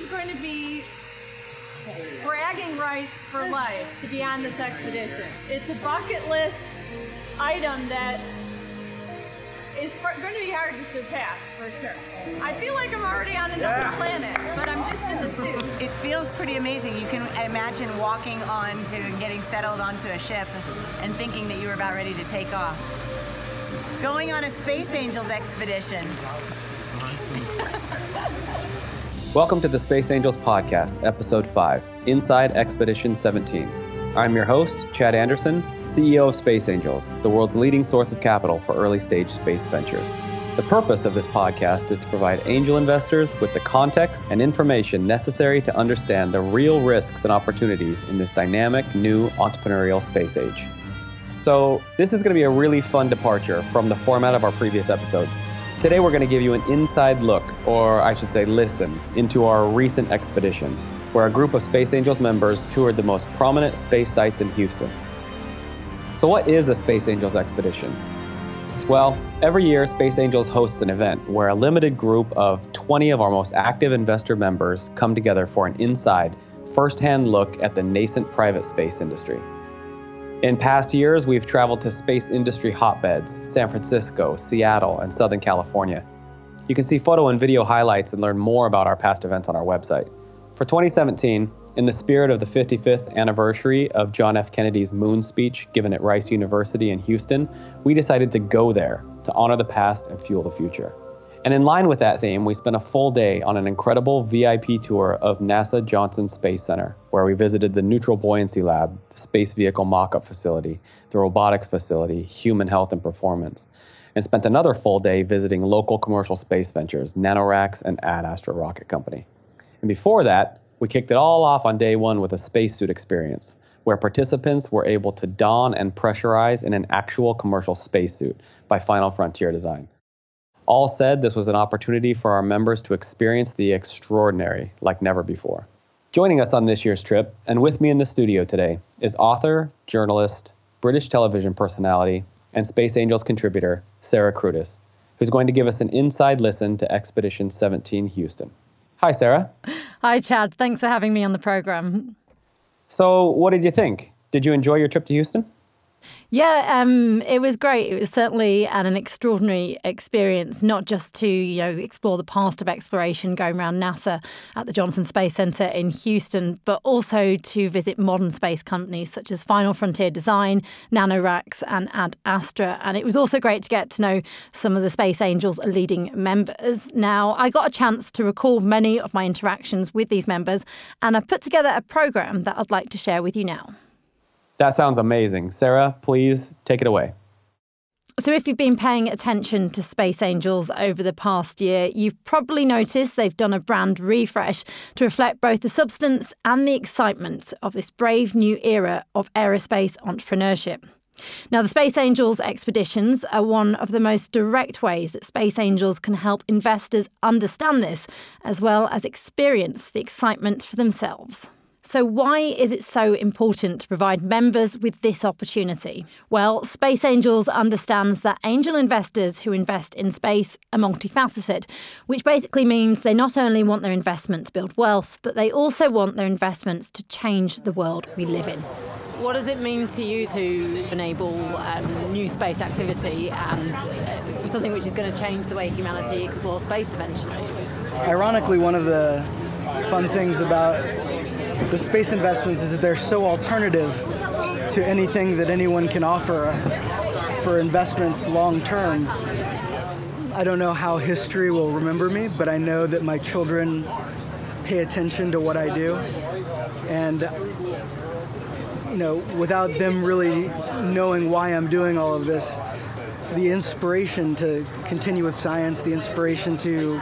is going to be bragging rights for life to be on this expedition. It's a bucket list item that is going to be hard to surpass, for sure. I feel like I'm already on another planet, but I'm just in the suit. It feels pretty amazing. You can imagine walking onto and getting settled onto a ship and thinking that you were about ready to take off. Going on a Space Angels expedition. Welcome to the Space Angels Podcast, Ep.05, Inside Expedition 17. I'm your host, Chad Anderson, CEO of Space Angels, the world's leading source of capital for early-stage space ventures. The purpose of this podcast is to provide angel investors with the context and information necessary to understand the real risks and opportunities in this dynamic, new entrepreneurial space age. So this is going to be a really fun departure from the format of our previous episodes. Today we're going to give you an inside look, or I should say listen, into our recent expedition, where a group of Space Angels members toured the most prominent space sites in Houston. So what is a Space Angels expedition? Well, every year Space Angels hosts an event where a limited group of 20 of our most active investor members come together for an inside, first-hand look at the nascent private space industry. In past years, we've traveled to space industry hotbeds, San Francisco, Seattle, and Southern California. You can see photo and video highlights and learn more about our past events on our website. For 2017, in the spirit of the 55th anniversary of John F. Kennedy's moon speech given at Rice University in Houston, we decided to go there to honor the past and fuel the future. And in line with that theme, we spent a full day on an incredible VIP tour of NASA Johnson Space Center, where we visited the Neutral Buoyancy Lab, the Space Vehicle Mock-up Facility, the Robotics Facility, Human Health and Performance, and spent another full day visiting local commercial space ventures, NanoRacks and Ad Astra Rocket Company. And before that, we kicked it all off on day one with a spacesuit experience, where participants were able to don and pressurize in an actual commercial spacesuit by Final Frontier Design. All said, this was an opportunity for our members to experience the extraordinary like never before. Joining us on this year's trip, and with me in the studio today, is author, journalist, British television personality, and Space Angels contributor, Sarah Cruddas, who's going to give us an inside listen to Expedition 17 Houston. Hi, Sarah. Hi, Chad. Thanks for having me on the program. So, what did you think? Did you enjoy your trip to Houston? Yeah, it was great. It was certainly an extraordinary experience, not just to, explore the past of exploration going around NASA at the Johnson Space Center in Houston, but also to visit modern space companies such as Final Frontier Design, NanoRacks and Ad Astra. And it was also great to get to know some of the Space Angels leading members. Now, I got a chance to record many of my interactions with these members, and I've put together a program that I'd like to share with you now. That sounds amazing. Sarah, please take it away. So if you've been paying attention to Space Angels over the past year, you've probably noticed they've done a brand refresh to reflect both the substance and the excitement of this brave new era of aerospace entrepreneurship. Now, the Space Angels expeditions are one of the most direct ways that Space Angels can help investors understand this, as well as experience the excitement for themselves. So why is it so important to provide members with this opportunity? Well, Space Angels understands that angel investors who invest in space are multifaceted, which basically means they not only want their investment to build wealth, but they also want their investments to change the world we live in. What does it mean to you to enable new space activity and something which is going to change the way humanity explores space eventually? Ironically, one of the fun things about the space investments is that they're so alternative to anything that anyone can offer for investments long term. I don't know how history will remember me, but I know that my children pay attention to what I do. And, without them really knowing why I'm doing all of this, the inspiration to continue with science, the inspiration to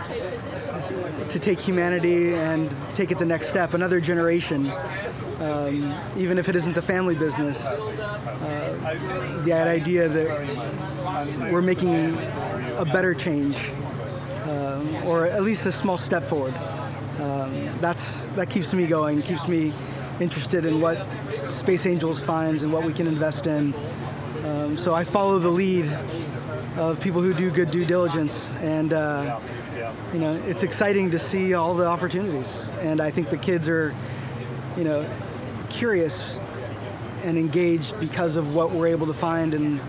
take humanity and take it the next step, another generation, even if it isn't the family business. The idea that we're making a better change, or at least a small step forward, that keeps me going, keeps me interested in what Space Angels finds and what we can invest in. So I follow the lead of people who do good due diligence, and it's exciting to see all the opportunities. And I think the kids are, curious and engaged because of what we're able to find and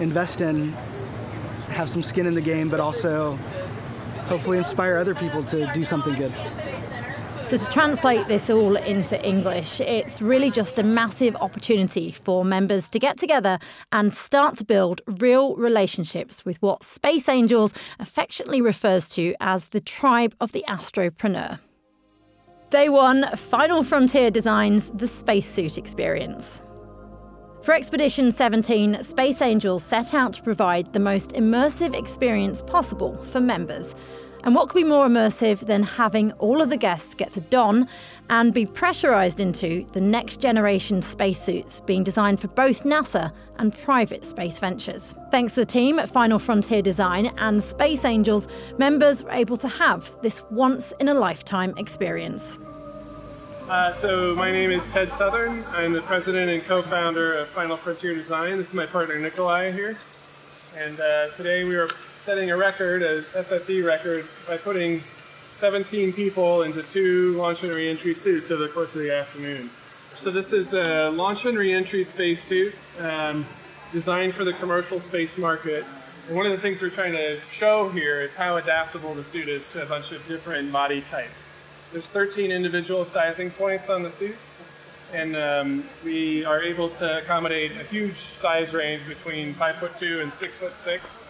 invest in, have some skin in the game, but also hopefully inspire other people to do something good. So to translate this all into English, it's really just a massive opportunity for members to get together and start to build real relationships with what Space Angels affectionately refers to as the tribe of the astropreneur. Day 1, Final Frontier designs the spacesuit experience. For Expedition 17, Space Angels set out to provide the most immersive experience possible for members. And what could be more immersive than having all of the guests get to don and be pressurised into the next generation spacesuits being designed for both NASA and private space ventures. Thanks to the team at Final Frontier Design and Space Angels, members were able to have this once-in-a-lifetime experience. So my name is Ted Southern. I'm the president and co-founder of Final Frontier Design. This is my partner Nikolai here. And today we are setting a record, a FFD record, by putting 17 people into 2 launch and re-entry suits over the course of the afternoon. So this is a launch and re-entry spacesuit designed for the commercial space market. And one of the things we're trying to show here is how adaptable the suit is to a bunch of different body types. There's 13 individual sizing points on the suit, and we are able to accommodate a huge size range between 5'2" and 6'6".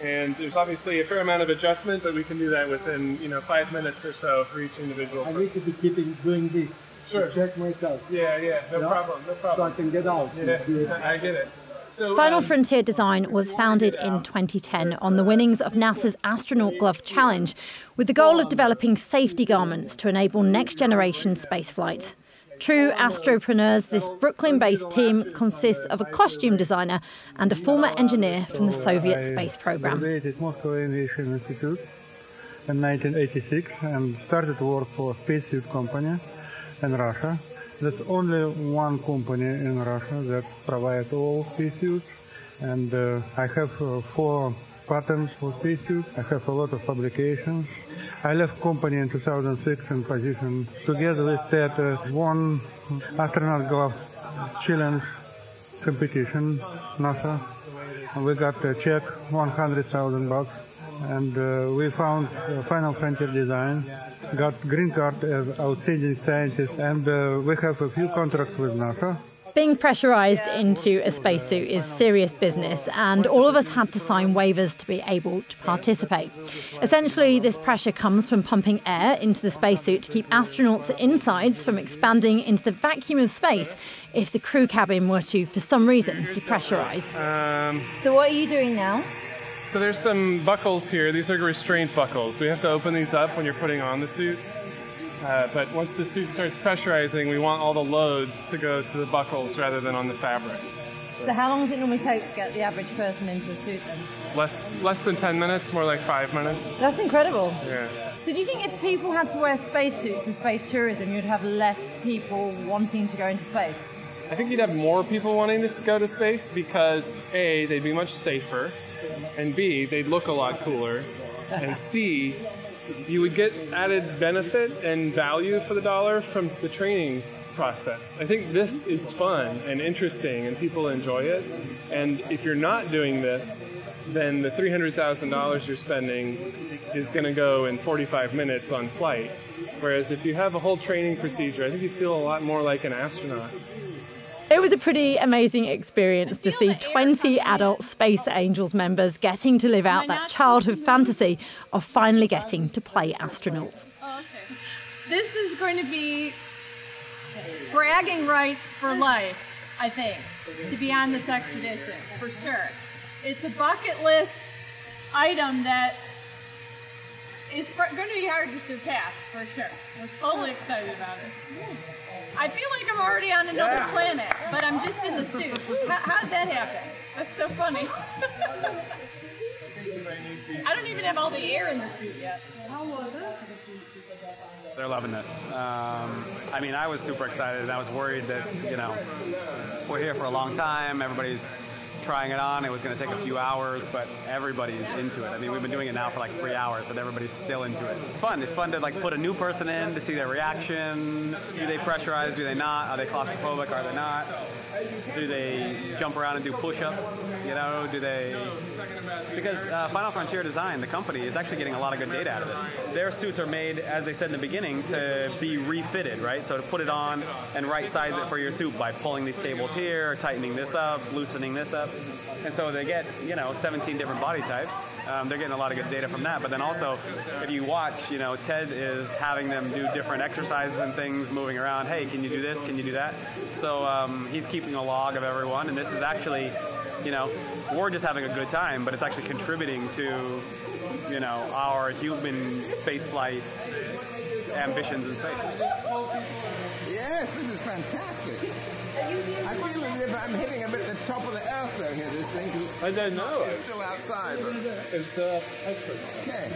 And there's obviously a fair amount of adjustment, but we can do that within 5 minutes or so for each individual person. I need to be keeping doing this. Sure. To check myself. Yeah, no problem. So I can get out. Yeah, I get it. So, Final Frontier Design was founded in 2010 on the winnings of NASA's Astronaut Glove Challenge, with the goal of developing safety garments to enable next-generation spaceflight. True astropreneurs, this Brooklyn-based team consists of a costume designer and a former engineer from the Soviet space program. I graduated Moscow Aviation Institute in 1986 and started to work for a spacesuit company in Russia. There's only one company in Russia that provides all spacesuits, and I have 4 patents for spacesuits. I have a lot of publications. I left company in 2006 in position together with Ted won astronaut glove challenge competition, NASA. We got a check, $100,000, and we found Final Frontier Design, got green card as outstanding scientist, and we have a few contracts with NASA. Being pressurised into a spacesuit is serious business, and all of us had to sign waivers to be able to participate. Essentially, this pressure comes from pumping air into the spacesuit to keep astronauts' insides from expanding into the vacuum of space if the crew cabin were to, for some reason, depressurise. So what are you doing now? So there's some buckles here. These are restraint buckles. We have to open these up when you're putting on the suit. But once the suit starts pressurizing, we want all the loads to go to the buckles rather than on the fabric. So how long does it normally take to get the average person into a suit then? Less than 10 minutes, more like 5 minutes. That's incredible. Yeah. So do you think if people had to wear spacesuits and space tourism, you'd have less people wanting to go into space? I think you'd have more people wanting to go to space because A, they'd be much safer, and B, they'd look a lot cooler, and C, you would get added benefit and value for the dollar from the training process. I think this is fun and interesting and people enjoy it. And if you're not doing this, then the $300,000 you're spending is going to go in 45 minutes on flight. Whereas if you have a whole training procedure, I think you feel a lot more like an astronaut. It was a pretty amazing experience to see 20 adult Space Angels members getting to live out that childhood fantasy of finally getting to play astronauts. Oh, okay. This is going to be bragging rights for life, I think, to be on this expedition, for sure. It's a bucket list item that is going to be hard to surpass, for sure. We're totally excited about it. I feel like I'm already on another planet, but I'm just in the suit. How did that happen? That's so funny. I don't even have all the air in the suit yet. How was it? They're loving this. I mean, I was super excited, and I was worried that, we're here for a long time. Everybody's trying it on. It was going to take a few hours, but everybody's into it. I mean, we've been doing it now for like 3 hours, but everybody's still into it. It's fun. It's fun to like put a new person in to see their reaction. Do they pressurize? Do they not? Are they claustrophobic? Are they not? Do they jump around and do push-ups? You know, do they... Because Final Frontier Design, the company, is actually getting a lot of good data out of this. Their suits are made, as they said in the beginning, to be refitted, right? So to put it on and right-size it for your suit by pulling these cables here, tightening this up, loosening this up. And so they get, 17 different body types. They're getting a lot of good data from that. But then also, if you watch, Ted is having them do different exercises and things, moving around. Hey, can you do this? Can you do that? So he's keeping a log of everyone. And this is actually, we're just having a good time, but it's actually contributing to, our human spaceflight ambitions in space. Yes, this is fantastic. I feel as if I'm hitting a bit at the top of the earth though here, this thing. I don't know. It's still outside. But... It's excellent. Okay.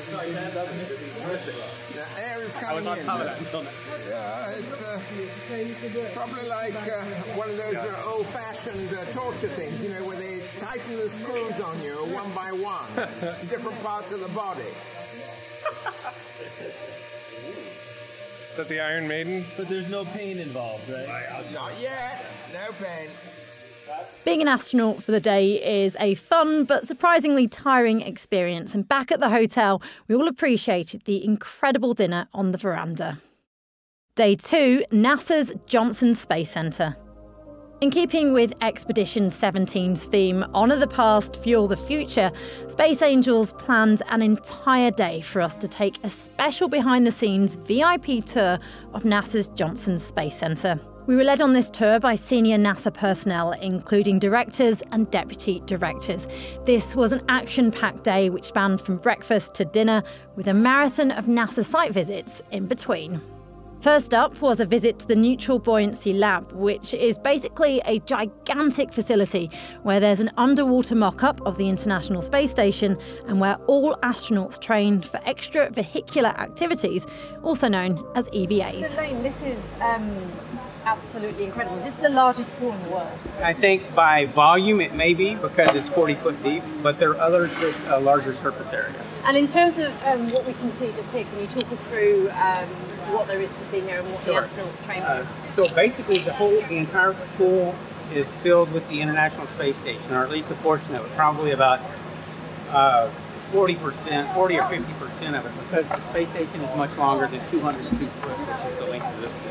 Sorry, Ted, The air is I coming was on in. top of that until now. Yeah, it's probably like one of those old-fashioned torture things, where they tighten the screws on you one by one, different parts of the body. Is that the Iron Maiden? But there's no pain involved, right? Not yet. No pain. Being an astronaut for the day is a fun but surprisingly tiring experience. And back at the hotel, we all appreciated the incredible dinner on the veranda. Day 2, NASA's Johnson Space Center. In keeping with Expedition 17's theme, Honour the Past, Fuel the Future, Space Angels planned an entire day for us to take a special behind-the-scenes VIP tour of NASA's Johnson Space Center. We were led on this tour by senior NASA personnel, including directors and deputy directors. This was an action-packed day which spanned from breakfast to dinner, with a marathon of NASA site visits in between. First up was a visit to the Neutral Buoyancy Lab, which is basically a gigantic facility where there's an underwater mock-up of the International Space Station and where all astronauts train for extravehicular activities, also known as EVAs. So Lane, this is absolutely incredible. Is this the largest pool in the world? I think by volume it may be, because it's 40 foot deep, but there are others with a larger surface area. And in terms of what we can see just here, can you talk us through what there is to see here and what the astronauts train with? So basically the entire pool is filled with the International Space Station, or at least a portion of it, probably about 40 or 50% of it, because the space station is much longer than 202 foot, which is the length of this pool.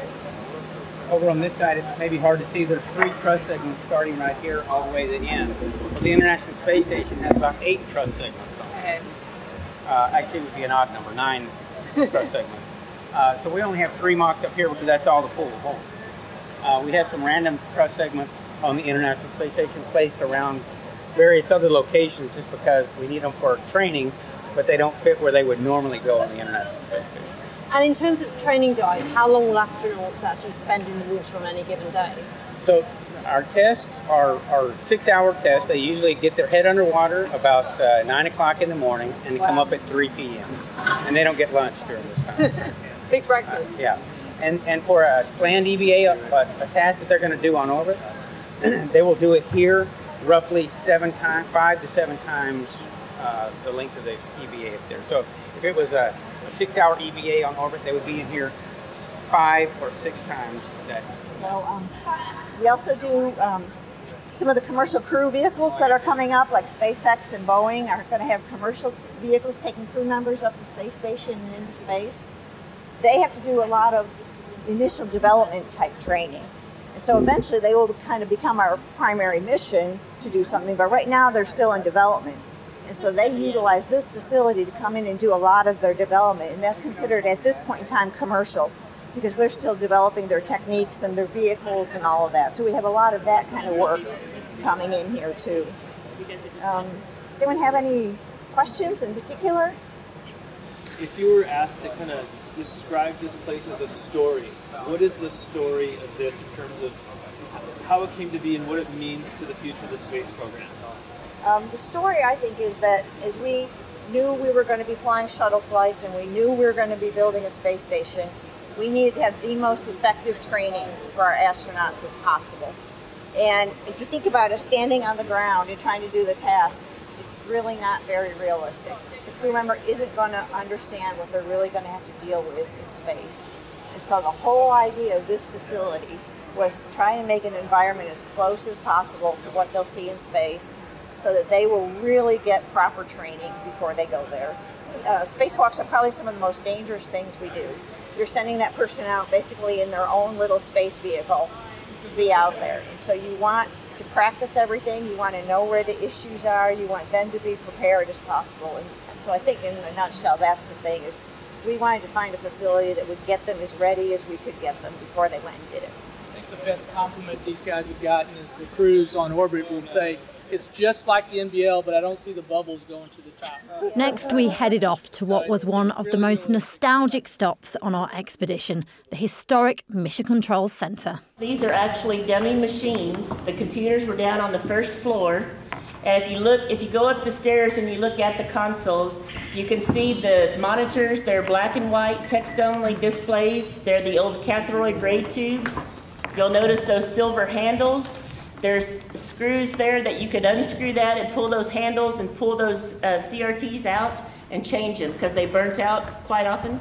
Over on this side, it may be hard to see. There's 3 truss segments starting right here all the way to the end. The International Space Station has about 8 truss segments on it. Actually, it would be an odd number, 9 truss segments. So we only have 3 mocked up here because that's all the pool holds. We have some random truss segments on the International Space Station placed around various other locations just because we need them for training, but they don't fit where they would normally go on the International Space Station. And in terms of training days, how long will astronauts actually spend in the water on any given day? So our tests are 6-hour tests. They usually get their head underwater about 9 o'clock in the morning and they come up at 3 p.m. And they don't get lunch during this time. Big breakfast. Yeah. And for a planned EVA, a task that they're going to do on orbit, they will do it here roughly 5 to 7 times the length of the EVA up there. So if it was a 6-hour EVA on orbit, they would be in here 5 or 6 times that. Well, we also do some of the commercial crew vehicles that are coming up, like SpaceX and Boeing are going to have commercial vehicles taking crew members up to space station and into space. They have to do a lot of initial development type training. And so eventually they will kind of become our primary mission to do something, but right now they're still in development. And so they utilize this facility to come in and do a lot of their development, and that's considered at this point in time commercial, because they're still developing their techniques and their vehicles and all of that. So we have a lot of that kind of work coming in here too. Does anyone have any questions in particular? If you were asked to kind of describe this place as a story, what is the story of this in terms of how it came to be and what it means to the future of the space program? The story, I think, is that as we knew we were going to be flying shuttle flights and we knew we were going to be building a space station, we needed to have the most effective training for our astronauts as possible. And if you think about it, standing on the ground and trying to do the task, it's really not very realistic. The crew member isn't going to understand what they're really going to have to deal with in space. And so the whole idea of this facility was trying to make an environment as close as possible to what they'll see in space so that they will really get proper training before they go there. Spacewalks are probably some of the most dangerous things we do. You're sending that person out basically in their own little space vehicle to be out there. And so you want to practice everything, you want to know where the issues are, you want them to be prepared as possible. And so I think in a nutshell, that's the thing, is we wanted to find a facility that would get them as ready as we could get them before they went and did it. I think the best compliment these guys have gotten is the crews on orbit would say, it's just like the NBL, but I don't see the bubbles going to the top. Next, we headed off to what was one of the most nostalgic stops on our expedition, the historic Mission Control Center. These are actually dummy machines. The computers were down on the first floor. And if you go up the stairs and you look at the consoles, you can see the monitors. They're black and white, text-only displays. They're the old cathode ray tubes. You'll notice those silver handles. There's screws there that you could unscrew that and pull those handles and pull those CRTs out and change them because they burnt out quite often.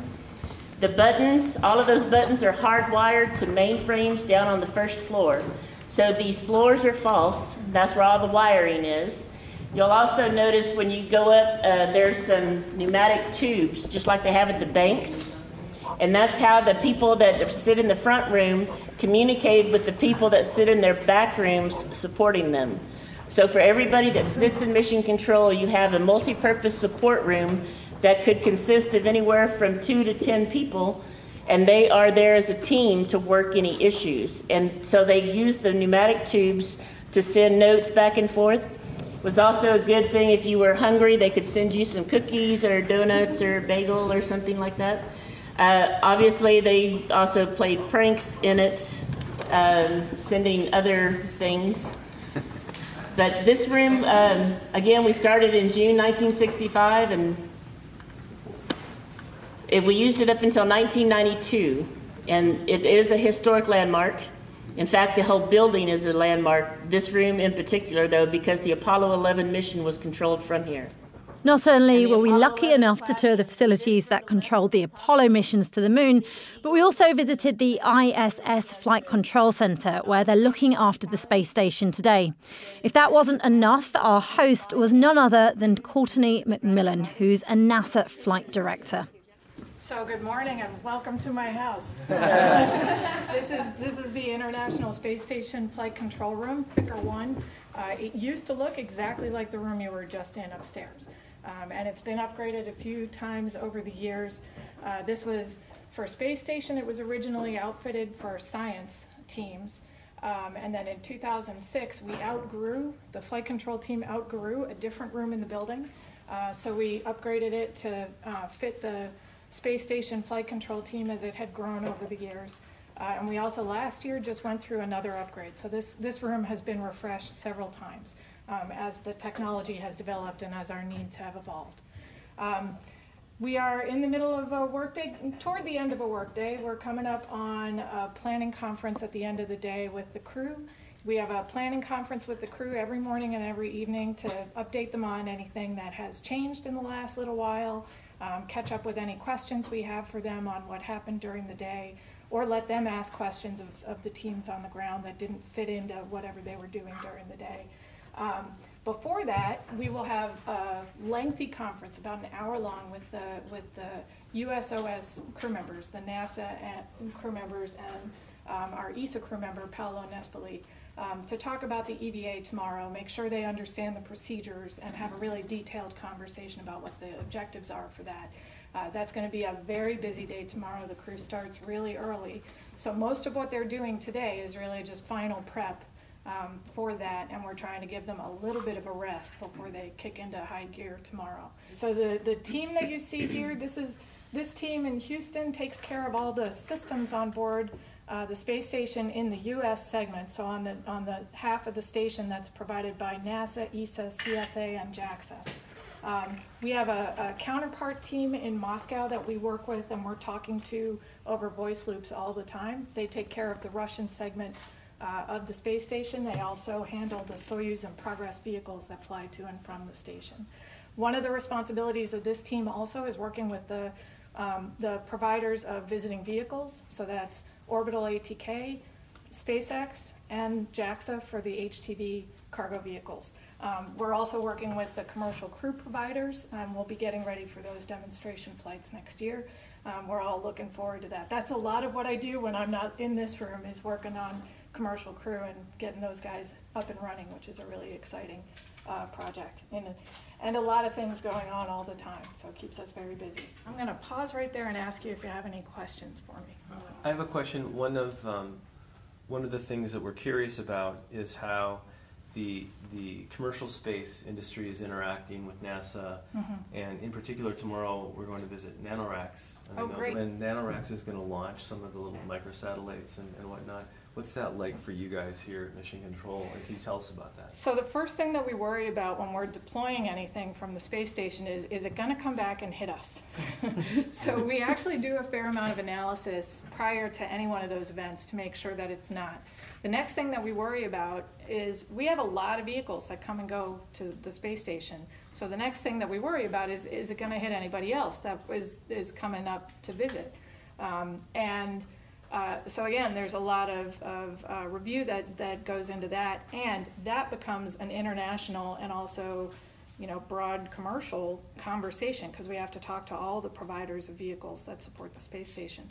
The buttons, all of those buttons are hardwired to mainframes down on the first floor. So these floors are false. That's where all the wiring is. You'll also notice when you go up, there's some pneumatic tubes, just like they have at the banks. And that's how the people that sit in the front room communicate with the people that sit in their back rooms supporting them. So for everybody that sits in mission control, you have a multi-purpose support room that could consist of anywhere from 2 to 10 people, and they are there as a team to work any issues. And so they use the pneumatic tubes to send notes back and forth. It was also a good thing if you were hungry, they could send you some cookies or donuts or bagel or something like that. Obviously, they also played pranks in it, sending other things. But this room, again, we started in June 1965, and we used it up until 1992. And it is a historic landmark. In fact, the whole building is a landmark. This room in particular, though, because the Apollo 11 mission was controlled from here. Not only were we lucky enough to tour the facilities that controlled the Apollo missions to the moon, but we also visited the ISS Flight Control Center, where they're looking after the space station today. If that wasn't enough, our host was none other than Courtney McMillan, who's a NASA flight director. So good morning and welcome to my house. This is the International Space Station Flight Control Room, Figure 1. It used to look exactly like the room you were just in upstairs. And it's been upgraded a few times over the years. This was for space station. It was originally outfitted for science teams. And then in 2006, the flight control team outgrew a different room in the building. So we upgraded it to fit the space station flight control team as it had grown over the years. And we also last year just went through another upgrade. So this room has been refreshed several times as the technology has developed and as our needs have evolved. We are in the middle of a workday, toward the end of a workday. We're coming up on a planning conference at the end of the day with the crew. We have a planning conference with the crew every morning and every evening to update them on anything that has changed in the last little while, catch up with any questions we have for them on what happened during the day, or let them ask questions of the teams on the ground that didn't fit into whatever they were doing during the day. Before that, we will have a lengthy conference, about an hour long, with the USOS crew members, the NASA crew members, and our ESA crew member, Paolo Nespoli, to talk about the EVA tomorrow, make sure they understand the procedures, and have a really detailed conversation about what the objectives are for that. That's going to be a very busy day tomorrow. The crew starts really early. So most of what they're doing today is really just final prep for that, and we're trying to give them a little bit of a rest before they kick into high gear tomorrow. So the team that you see here, this team in Houston takes care of all the systems on board the space station in the U.S. segment, so on the half of the station that's provided by NASA, ESA, CSA, and JAXA. We have a counterpart team in Moscow that we work with and we're talking to over voice loops all the time. They take care of the Russian segment of the space station. They also handle the Soyuz and Progress vehicles that fly to and from the station. One of the responsibilities of this team also is working with the providers of visiting vehicles. So that's Orbital ATK, SpaceX, and JAXA for the HTV cargo vehicles. We're also working with the commercial crew providers, and we'll be getting ready for those demonstration flights next year. We're all looking forward to that. That's a lot of what I do when I'm not in this room, is working on commercial crew and getting those guys up and running, which is a really exciting project. And a lot of things going on all the time, so it keeps us very busy. I'm going to pause right there and ask you if you have any questions for me. I have a question. One of the things that we're curious about is how the commercial space industry is interacting with NASA, and in particular tomorrow we're going to visit NanoRacks. And I know great. when NanoRacks is going to launch some of the little microsatellites and whatnot. What's that like for you guys here at Mission Control? And can you tell us about that? So the first thing that we worry about when we're deploying anything from the space station is it going to come back and hit us? So we actually do a fair amount of analysis prior to any one of those events to make sure that it's not. The next thing that we worry about is we have a lot of vehicles that come and go to the space station. So the next thing that we worry about is it going to hit anybody else that is coming up to visit? So again, there's a lot of review that goes into that, and that becomes an international and also, broad commercial conversation, because we have to talk to all the providers of vehicles that support the space station.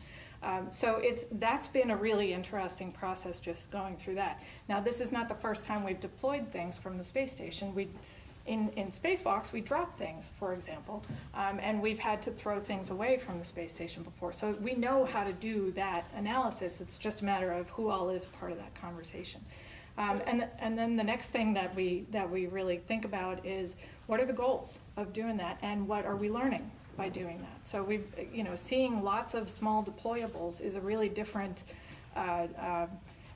So that's been a really interesting process, just going through that. Now, this is not the first time we've deployed things from the space station. In spacewalks, we drop things, for example, and we've had to throw things away from the space station before. So we know how to do that analysis. It's just a matter of who all is part of that conversation. And then the next thing that we really think about is, what are the goals of doing that, and what are we learning by doing that? So seeing lots of small deployables is a really different.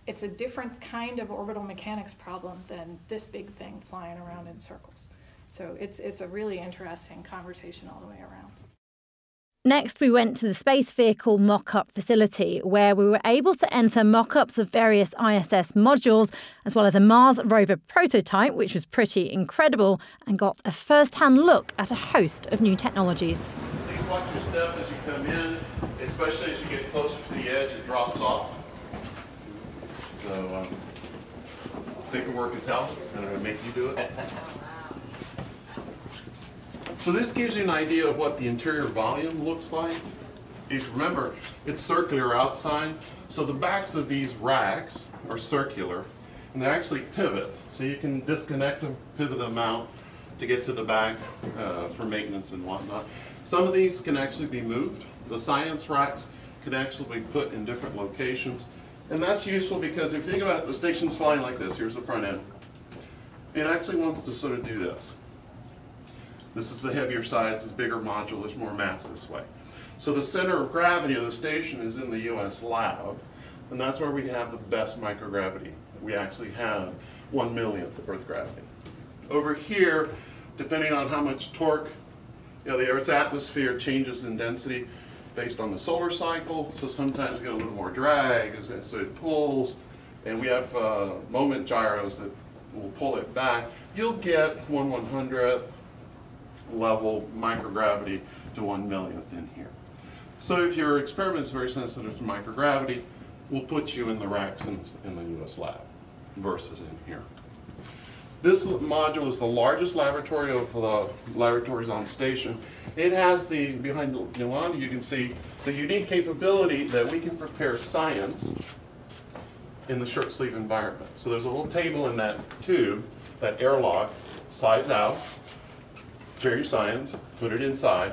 It's a different kind of orbital mechanics problem than this big thing flying around in circles. So it's a really interesting conversation all the way around. Next, we went to the space vehicle mock-up facility, where we were able to enter mock-ups of various ISS modules, as well as a Mars rover prototype, which was pretty incredible, and got a first-hand look at a host of new technologies. Please watch your step as you come in, especially as you get closer to the edge, it drops off. So, paperwork is hell, and I'm going to make you do it. So this gives you an idea of what the interior volume looks like. If you remember, it's circular outside, so the backs of these racks are circular, and they actually pivot. So you can disconnect them, pivot them out to get to the back for maintenance and whatnot. Some of these can actually be moved. The science racks can actually be put in different locations. And that's useful because if you think about it, the station's flying like this. Here's the front end. It actually wants to sort of do this. This is the heavier side. It's a bigger module. There's more mass this way. So the center of gravity of the station is in the U.S. lab, and that's where we have the best microgravity. We actually have 1/1,000,000th of Earth gravity. Over here, depending on how much torque, the Earth's atmosphere changes in density based on the solar cycle, so sometimes we get a little more drag, so it pulls, and we have moment gyros that will pull it back. You'll get 1/100th level microgravity to 1/1,000,000th in here. So if your experiment is very sensitive to microgravity, we'll put you in the racks in the U.S. lab versus in here. This module is the largest laboratory of the laboratories on station. It has behind Yolanda, you can see the unique capability that we can prepare science in the short sleeve environment. So there's a little table in that tube, that airlock, slides out, prepare your science, put it inside.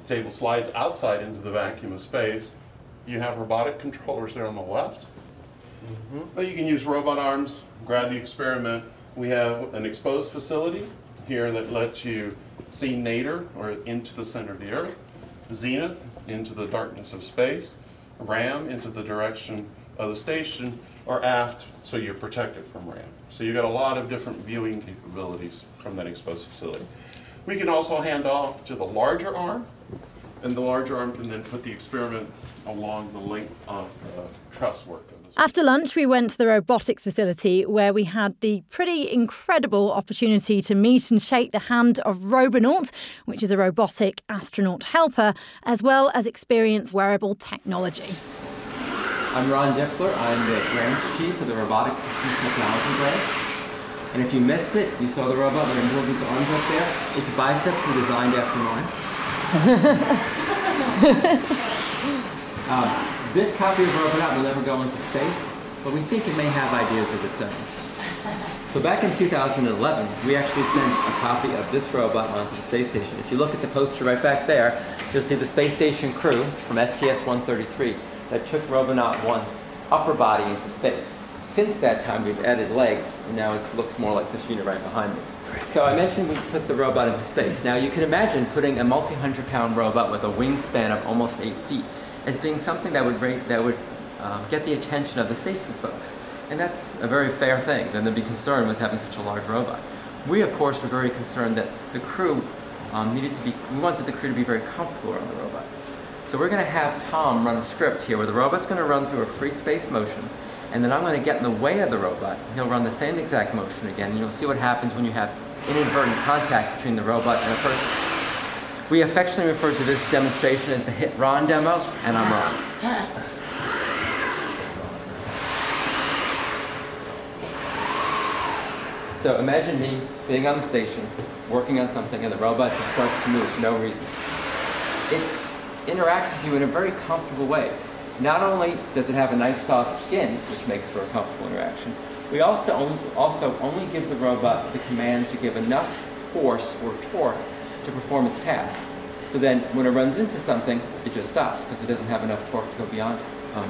The table slides outside into the vacuum of space. You have robotic controllers there on the left. You can use robot arms, grab the experiment. We have an exposed facility here that lets you see nadir, or into the center of the Earth, zenith, into the darkness of space, ram, into the direction of the station, or aft, so you're protected from ram. So you've got a lot of different viewing capabilities from that exposed facility. We can also hand off to the larger arm, and the larger arm can then put the experiment along the length of the truss work of this. After lunch, we went to the Robotics Facility where we had the pretty incredible opportunity to meet and shake the hand of Robonaut, which is a robotic astronaut helper, as well as experience wearable technology. I'm Ron Dippler. I'm the branch chief of the Robotics Technology branch. And if you missed it, you saw the robot with the middle of his arms up there. Its biceps were designed after mine. This copy of Robonaut will never go into space, but we think it may have ideas of its own. So back in 2011, we actually sent a copy of this robot onto the space station. If you look at the poster right back there, you'll see the space station crew from STS-133 that took Robonaut 1's upper body into space. Since that time, we've added legs, and now it looks more like this unit right behind me. So I mentioned we put the robot into space. Now you can imagine putting a multi-100-pound robot with a wingspan of almost 8 feet as being something that would get the attention of the safety folks. And that's a very fair thing, than to be concerned with having such a large robot. We, of course, were very concerned that the crew we wanted the crew to be very comfortable around the robot. So we're going to have Tom run a script here where the robot's going to run through a free space motion, and then I'm going to get in the way of the robot. He'll run the same exact motion again, and you'll see what happens when you have inadvertent contact between the robot and a person. We affectionately refer to this demonstration as the Hit Ron demo, and I'm Ron. So imagine me being on the station, working on something, and the robot just starts to move for no reason. It interacts with you in a very comfortable way. Not only does it have a nice soft skin, which makes for a comfortable interaction, we also only give the robot the command to give enough force or torque to perform its task. So then when it runs into something, it just stops because it doesn't have enough torque to go beyond it.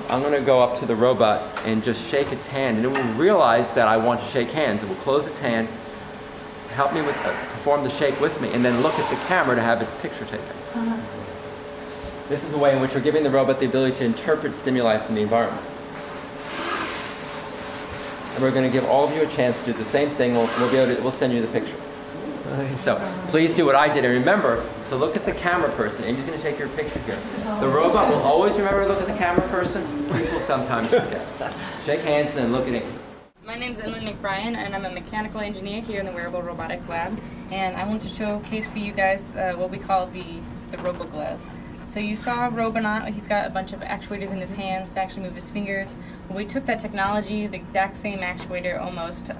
I'm going to go up to the robot and just shake its hand, and it will realize that I want to shake hands. It will close its hand, help me perform the shake with me, and then look at the camera to have its picture taken. This is a way in which we're giving the robot the ability to interpret stimuli from the environment. And we're going to give all of you a chance to do the same thing. We'll send you the picture. So please do what I did, and remember to look at the camera person. Amy's going to take your picture here. The robot will always remember to look at the camera person. People sometimes forget. Shake hands and then look at Amy. My name's Emily McBrien, and I'm a mechanical engineer here in the Wearable Robotics Lab. And I want to showcase for you guys what we call the Robo Glove. So you saw Robonaut, he's got a bunch of actuators in his hands to actually move his fingers. We took that technology, the exact same actuator almost,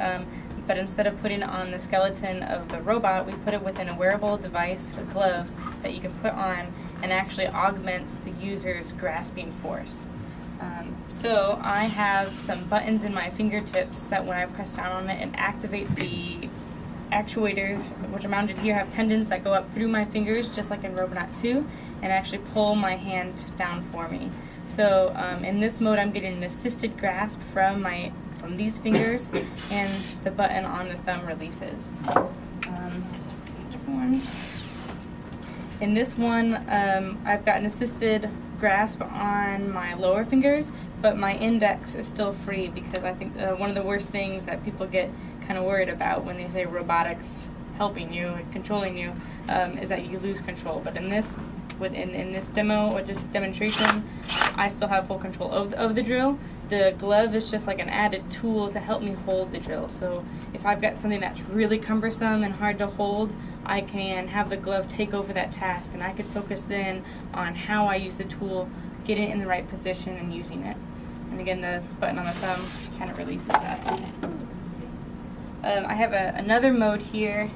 but instead of putting it on the skeleton of the robot, we put it within a wearable device, a glove, that you can put on and actually augments the user's grasping force. So I have some buttons in my fingertips that when I press down on it, it activates the actuators, which are mounted here, have tendons that go up through my fingers, just like in Robonaut 2, and actually pull my hand down for me. So in this mode, I'm getting an assisted grasp from these fingers, and the button on the thumb releases. In this one, I've got an assisted grasp on my lower fingers, but my index is still free because I think one of the worst things that people get kind of worried about when they say robotics helping you and controlling you is that you lose control. But in this demo or this demonstration, I still have full control of the drill. The glove is just like an added tool to help me hold the drill. So if I've got something that's really cumbersome and hard to hold, I can have the glove take over that task, and I could focus then on how I use the tool, getting it in the right position and using it. And again, the button on the thumb kind of releases that. I have another mode here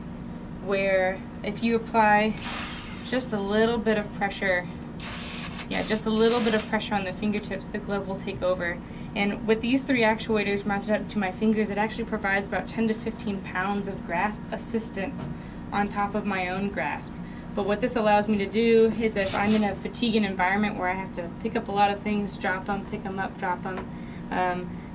where if you apply just a little bit of pressure, just a little bit of pressure on the fingertips, the glove will take over. And with these three actuators mounted up to my fingers, it actually provides about 10 to 15 pounds of grasp assistance on top of my own grasp. But what this allows me to do is if I'm in a fatiguing environment where I have to pick up a lot of things, drop them, pick them up, drop them,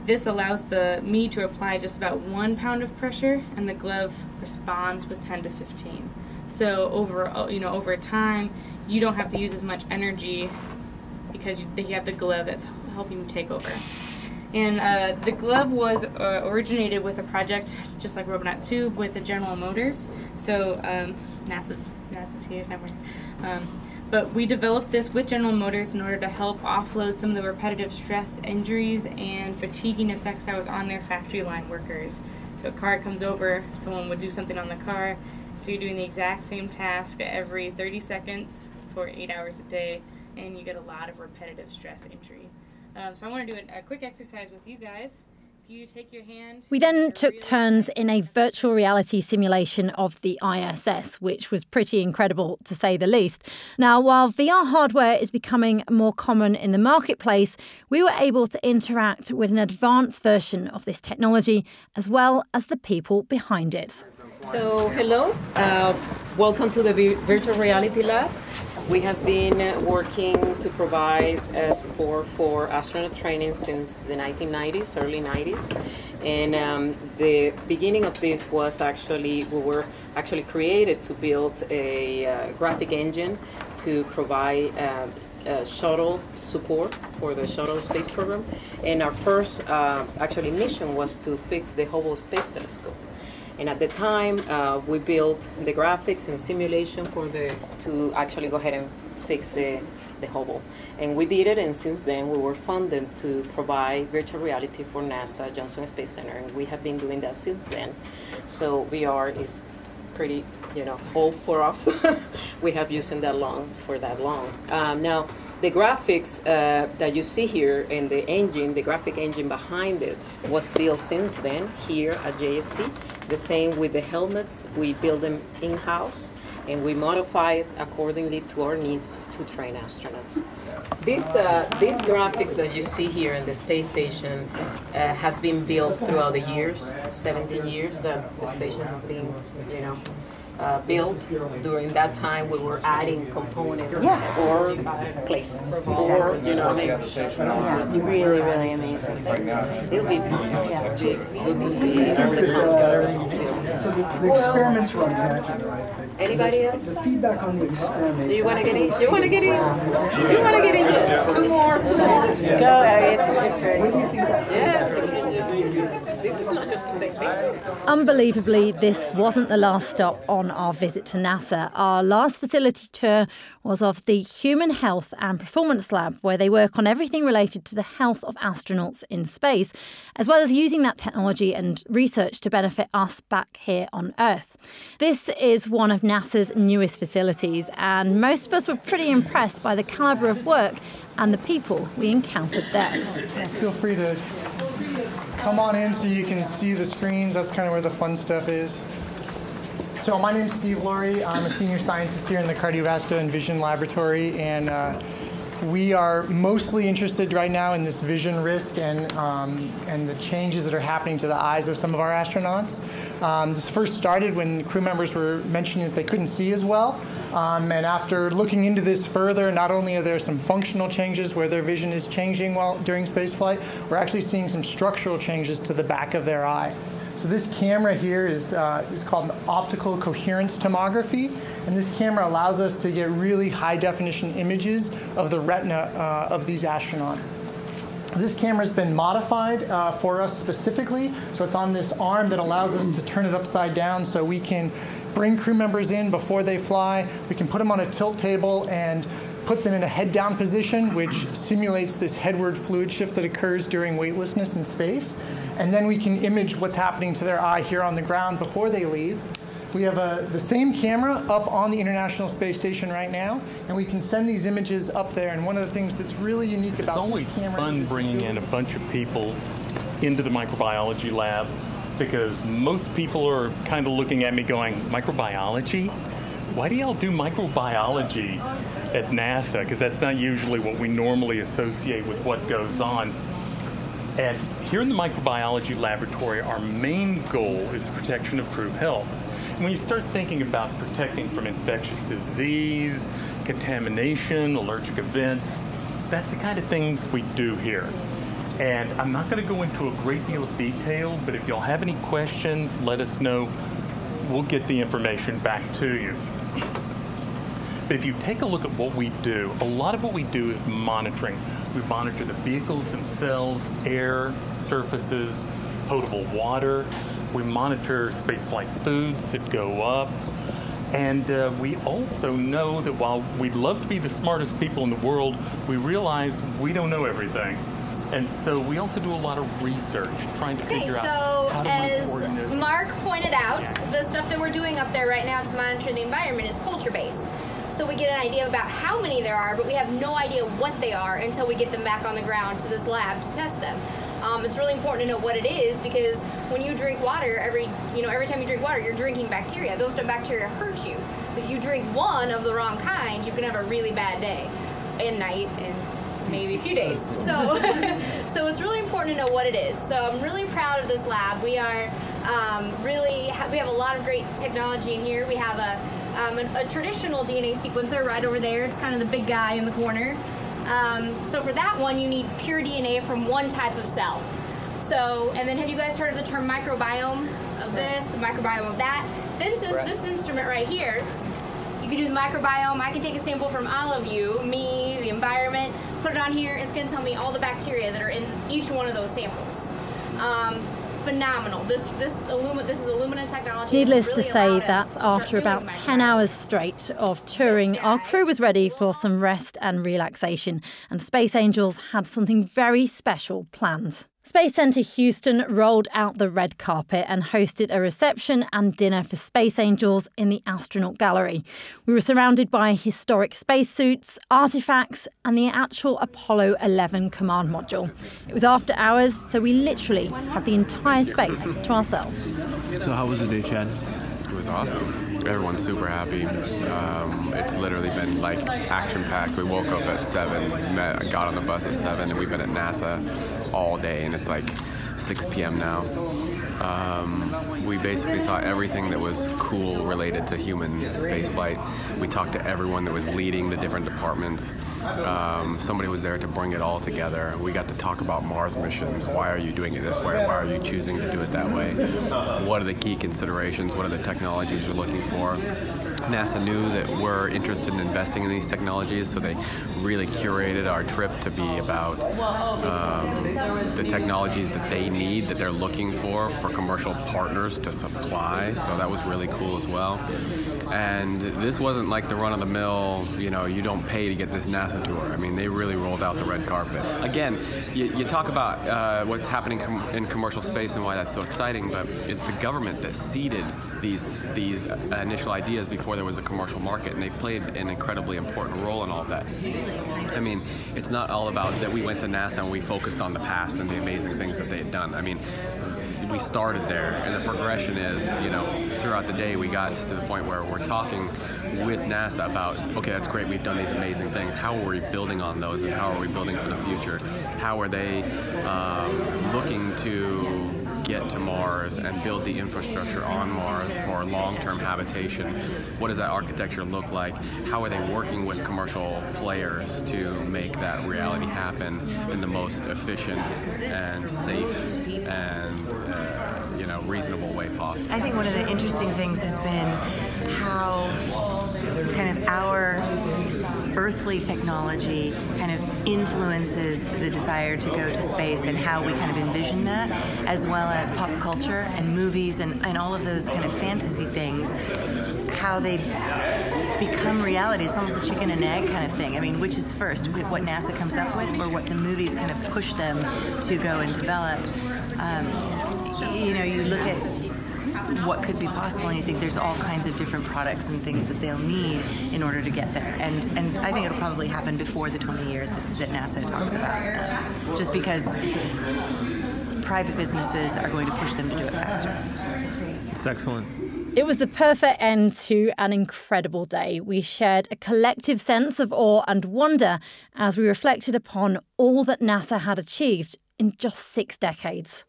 this allows me to apply just about 1 pound of pressure, and the glove responds with 10 to 15. So over time, you don't have to use as much energy because you have the glove that's helping you take over. And the glove was originated with a project just like Robonaut 2 with the General Motors. So NASA's here somewhere. But we developed this with General Motors in order to help offload some of the repetitive stress injuries and fatiguing effects that was on their factory line workers. So a car comes over, someone would do something on the car, so you're doing the exact same task every 30 seconds for 8 hours a day, and you get a lot of repetitive stress injury. So I want to do a quick exercise with you guys. If you take your hand... We then took turns in a virtual reality simulation of the ISS, which was pretty incredible to say the least. Now, while VR hardware is becoming more common in the marketplace, we were able to interact with an advanced version of this technology, as well as the people behind it. So, hello. Welcome to the Virtual Reality Lab. We have been working to provide support for astronaut training since the 1990s, early 90s. And the beginning of this was we were actually created to build a graphic engine to provide shuttle support for the shuttle space program. And our first mission was to fix the Hubble Space Telescope. And at the time, we built the graphics and simulation to actually go ahead and fix the Hubble. And we did it, and since then we were funded to provide virtual reality for NASA Johnson Space Center, and we have been doing that since then. So VR is pretty, old for us. We have used it for that long. Now, the graphics that you see here and the graphic engine behind it was built since then here at JSC. The same with the helmets, we build them in-house and we modify it accordingly to our needs to train astronauts. These graphics that you see here in the space station has been built throughout the years, 17 years that the station has been, built. During that time, we were adding components or places. Or, really, really amazing. It'll be good to see all the components built. So the experiments run tangent, right? Anybody else? The feedback on the experiment. Do you want to get in? You want to get in? You want to get in? Two more. Go. It's ready. What do you think that Yes. This is not just to take pictures. Unbelievably, this wasn't the last stop on our visit to NASA. Our last facility tour was of the Human Health and Performance Lab, where they work on everything related to the health of astronauts in space, as well as using that technology and research to benefit us back here on Earth. This is one of NASA's newest facilities, and most of us were pretty impressed by the calibre of work and the people we encountered there. Feel free to come on in so you can see the screens. That's kind of where the fun stuff is. So my name's Steve Laurie. I'm a senior scientist here in the Cardiovascular and Vision Laboratory, and we are mostly interested right now in this vision risk and the changes that are happening to the eyes of some of our astronauts. This first started when crew members were mentioning that they couldn't see as well. And after looking into this further, not only are there some functional changes where their vision is changing during spaceflight, we're actually seeing some structural changes to the back of their eye. So this camera here is called an Optical Coherence Tomography, and this camera allows us to get really high-definition images of the retina of these astronauts. This camera's been modified for us specifically, so it's on this arm that allows us to turn it upside down so we can bring crew members in before they fly. We can put them on a tilt table and put them in a head-down position, which simulates this headward fluid shift that occurs during weightlessness in space. And then we can image what's happening to their eye here on the ground before they leave. We have the same camera up on the International Space Station right now, and we can send these images up there. And one of the things that's really unique about this camera... It's always fun bringing in a bunch of people into the microbiology lab, because most people are kind of looking at me going, microbiology? Why do y'all do microbiology at NASA? Because that's not usually what we normally associate with what goes on. And here in the microbiology laboratory, our main goal is the protection of crew health. And when you start thinking about protecting from infectious disease, contamination, allergic events, that's the kind of things we do here. And I'm not going to go into a great deal of detail, but if y'all have any questions, let us know. We'll get the information back to you. But if you take a look at what we do, a lot of what we do is monitoring. We monitor the vehicles themselves, air, surfaces, potable water. We monitor spaceflight foods that go up. And we also know that while we'd love to be the smartest people in the world, we realize we don't know everything. And so we also do a lot of research, trying to figure out how to report this. As Mark pointed out, the stuff that we're doing up there right now to monitor the environment is culture-based. So we get an idea about how many there are, but we have no idea what they are until we get them back on the ground to this lab to test them. It's really important to know what it is, because when you drink water, every time you drink water, you're drinking bacteria. Those bacteria hurt you. If you drink one of the wrong kind, you can have a really bad day and night and maybe a few days. So, so it's really important to know what it is. So I'm really proud of this lab. We are we have a lot of great technology in here. We have a traditional DNA sequencer right over there. It's kind of the big guy in the corner. So for that one, you need pure DNA from one type of cell. So, and then have you guys heard of the term microbiome of this, the microbiome of that? This instrument right here, you can do the microbiome. I can take a sample from all of you, me, the environment, put it on here. It's going to tell me all the bacteria that are in each one of those samples. Phenomenal. This is Illumina technology. Needless to say that after about 10 hours straight of touring, our crew was ready for some rest and relaxation, and Space Angels had something very special planned. Space Center Houston rolled out the red carpet and hosted a reception and dinner for Space Angels in the astronaut gallery. We were surrounded by historic spacesuits, artifacts, and the actual Apollo 11 command module. It was after hours, so we literally had the entire space to ourselves. So how was the day, Chad? It was awesome. Everyone's super happy. It's literally been like action-packed. We woke up at 7, got on the bus at 7, and we've been at NASA all day, and it's like 6 p.m. now. We basically saw everything that was cool related to human spaceflight. We talked to everyone that was leading the different departments. Somebody was there to bring it all together. We got to talk about Mars missions. Why are you doing it this way? Why are you choosing to do it that way? What are the key considerations? What are the technologies you're looking for? NASA knew that we're interested in investing in these technologies, so they really curated our trip to be about the technologies that they need, that they're looking for commercial partners to supply. So that was really cool as well. And this wasn't like the run-of-the-mill, you don't pay to get this NASA tour. I mean, they really rolled out the red carpet. Again, you talk about what's happening in commercial space and why that's so exciting, but it's the government that seeded these initial ideas before there was a commercial market, and they've played an incredibly important role in all of that. I mean, it's not all about that we went to NASA and we focused on the past and the amazing things that they had done. I mean, we started there, and the progression is, throughout the day we got to the point where we're talking with NASA about, okay, that's great, we've done these amazing things. How are we building on those, and how are we building for the future? How are they looking to get to Mars and build the infrastructure on Mars for long-term habitation? What does that architecture look like? How are they working with commercial players to make that reality happen in the most efficient and safe and reasonable way possible? I think one of the interesting things has been how kind of our earthly technology kind of influences the desire to go to space, and how we kind of envision that, as well as pop culture and movies and all of those kind of fantasy things, how they become reality. It's almost a chicken and egg kind of thing. I mean, which is first, what NASA comes up with, or what the movies kind of push them to go and develop? You look at what could be possible, and you think there's all kinds of different products and things that they'll need in order to get there. And I think it'll probably happen before the 20 years that NASA talks about, just because private businesses are going to push them to do it faster. It's excellent. It was the perfect end to an incredible day. We shared a collective sense of awe and wonder as we reflected upon all that NASA had achieved in just 6 decades.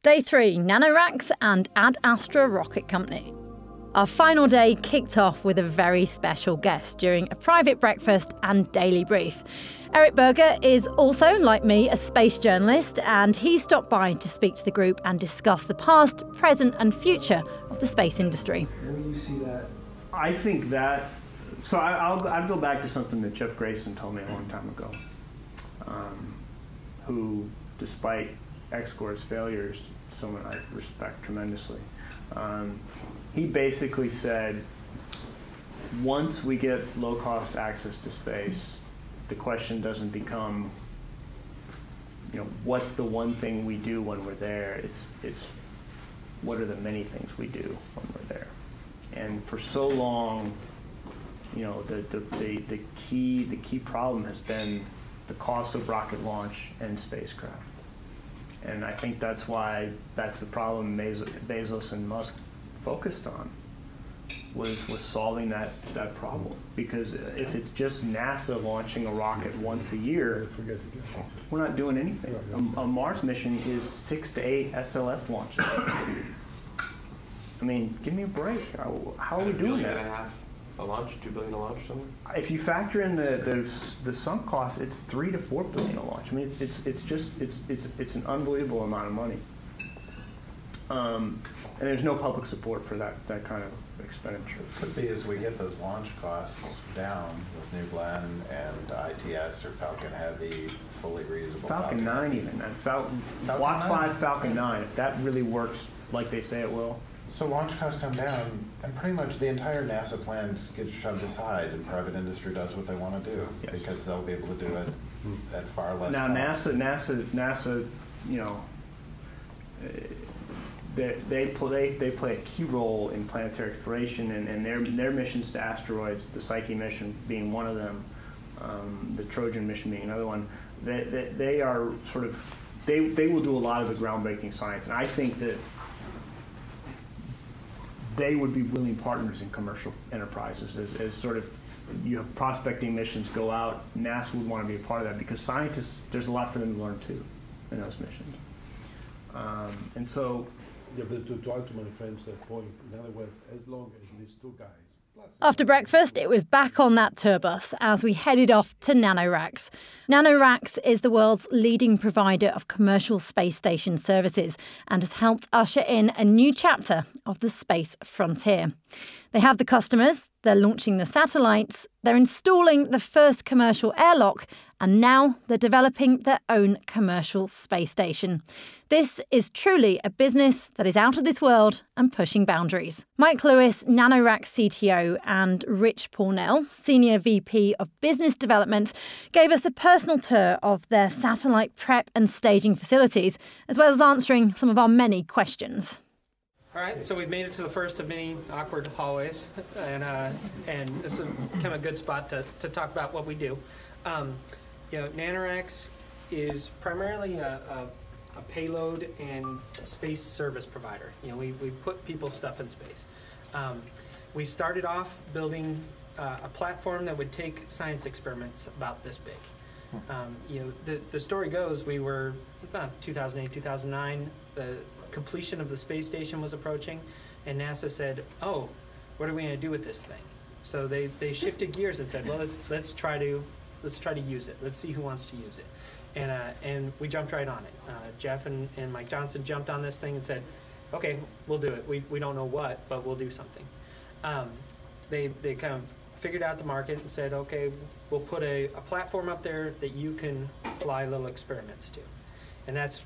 Day 3, Nanoracks and Ad Astra Rocket Company. Our final day kicked off with a very special guest during a private breakfast and daily brief. Eric Berger is also, like me, a space journalist, and he stopped by to speak to the group and discuss the past, present and future of the space industry. Where do you see that? I think that, so I'll go back to something that Jeff Grayson told me a long time ago, who, despite X-Corps' failures, someone I respect tremendously. He basically said, once we get low-cost access to space, the question doesn't become, what's the one thing we do when we're there? It's what are the many things we do when we're there? And for so long, the key problem has been the cost of rocket launch and spacecraft. And I think that's the problem Bezos and Musk focused on, was solving that problem. Because if it's just NASA launching a rocket once a year, we're not doing anything. A Mars mission is 6 to 8 SLS launches. I mean, give me a break. How are we doing that? A launch, $2 billion a launch, something? If you factor in the sunk costs, it's $3 to $4 billion a launch. I mean, it's an unbelievable amount of money. And there's no public support for that kind of expenditure. It could be as we get those launch costs down with New Glenn and ITS or Falcon Heavy, fully reusable. Falcon 9 even. Block 5, Falcon 9, if that really works like they say it will. So launch costs come down, and pretty much the entire NASA plan gets shoved aside, and private industry does what they want to do, because they'll be able to do it at far less now, cost. NASA, they play a key role in planetary exploration, and their missions to asteroids, the Psyche mission being one of them, the Trojan mission being another one. They are sort of they will do a lot of the groundbreaking science, and I think that they would be willing partners in commercial enterprises as sort of you have prospecting missions go out. NASA would want to be a part of that because scientists, there's a lot for them to learn too in those missions. And so, yeah, but to add to my friend's point, in other words, as long as these two guys. After breakfast, it was back on that tour bus as we headed off to NanoRacks. NanoRacks is the world's leading provider of commercial space station services and has helped usher in a new chapter of the space frontier. They have the customers, they're launching the satellites, they're installing the first commercial airlock, and now they're developing their own commercial space station. This is truly a business that is out of this world and pushing boundaries. Mike Lewis, NanoRacks CTO, and Rich Pornell, Senior VP of Business Development, gave us a personal tour of their satellite prep and staging facilities, as well as answering some of our many questions. All right, so we've made it to the first of many awkward hallways, and this is kind of a good spot to talk about what we do. NanoRacks is primarily a payload and space service provider. We put people's stuff in space. We started off building a platform that would take science experiments about this big. The story goes, we were about 2008, 2009, the completion of the space station was approaching, and NASA said, "Oh, what are we going to do with this thing?" So they shifted gears and said, "Well, let's try to use it. Let's see who wants to use it." And we jumped right on it. Jeff and Mike Johnson jumped on this thing and said, "Okay, we'll do it. We don't know what, but we'll do something." They kind of figured out the market and said, "Okay, we'll put a platform up there that you can fly little experiments to," and that's